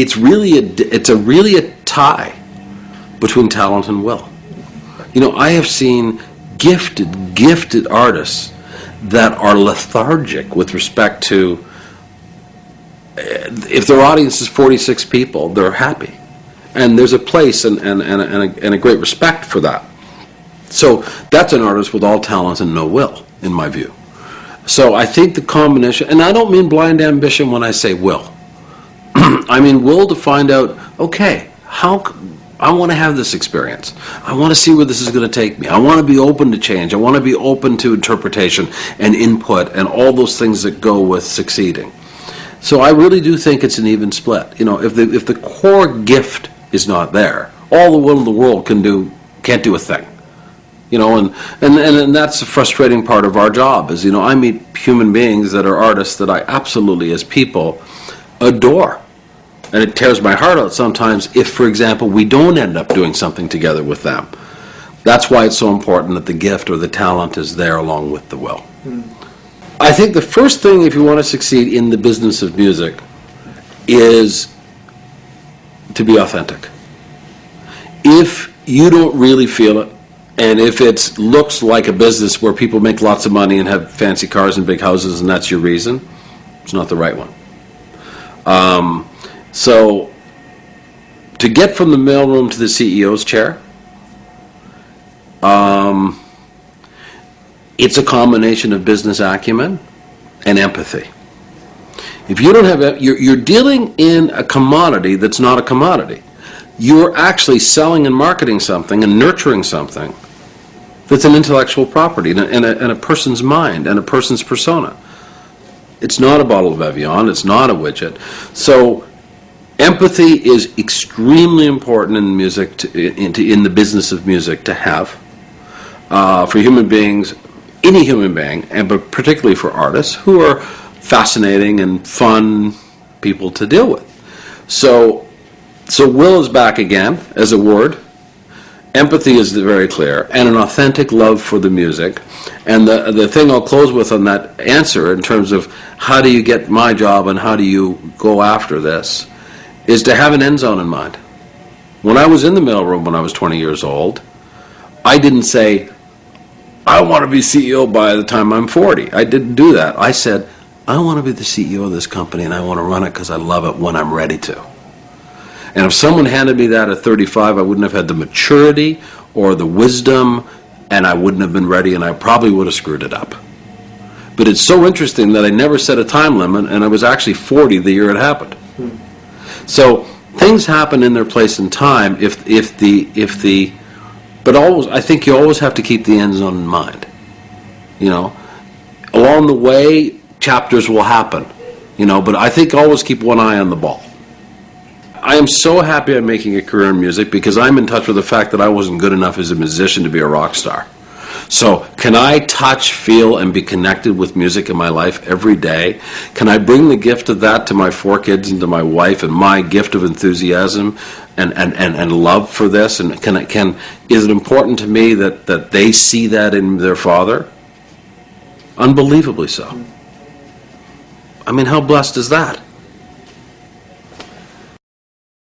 it's really a tie between talent and will. You know, I have seen gifted artists that are lethargic with respect to, if their audience is 46 people, they're happy. And there's a place and a great respect for that. So that's an artist with all talent and no will, in my view. So I think the combination, and I don't mean blind ambition when I say will. I mean will to find out, okay, I want to have this experience. I want to see where this is going to take me. I want to be open to change. I want to be open to interpretation and input and all those things that go with succeeding. So I really do think it's an even split. You know, if the core gift is not there, all the will in the world can't do a thing. You know, and that's the frustrating part of our job is, you know, I meet human beings that are artists that I absolutely, as people, adore. And it tears my heart out sometimes if, for example, we don't end up doing something together with them. That's why it's so important that the gift or the talent is there along with the will. I think the first thing, if you want to succeed in the business of music, is to be authentic. If you don't really feel it, and if it looks like a business where people make lots of money and have fancy cars and big houses and that's your reason, it's not the right one. So to get from the mailroom to the CEO's chair, it's a combination of business acumen and empathy. If you don't have, you're dealing in a commodity that's not a commodity. You're actually selling and marketing something and nurturing something that's an intellectual property and a person's mind and a person's persona. It's not a bottle of Evian. It's not a widget. So empathy is extremely important in music, in the business of music, to have for human beings, any human being, but particularly for artists who are fascinating and fun people to deal with. So will is back again as a word. Empathy is very clear, and an authentic love for the music. And the thing I'll close with on that answer, in terms of how do you get my job and how do you go after this, is to have an end zone in mind. When I was in the mailroom when I was 20 years old, I didn't say, I want to be CEO by the time I'm 40. I didn't do that. I said, I want to be the CEO of this company and I want to run it because I love it when I'm ready to. And if someone handed me that at 35, I wouldn't have had the maturity or the wisdom, and I wouldn't have been ready, and I probably would have screwed it up. But it's so interesting that I never set a time limit, and I was actually 40 the year it happened. So things happen in their place and time. But always, I think you always have to keep the end zone in mind. You know, along the way, chapters will happen. You know, but I think always keep one eye on the ball. I am so happy I'm making a career in music because I'm in touch with the fact that I wasn't good enough as a musician to be a rock star. So can I touch, feel, and be connected with music in my life every day? Can I bring the gift of that to my 4 kids and to my wife, and my gift of enthusiasm and love for this? And is it important to me that they see that in their father? Unbelievably so. I mean, how blessed is that?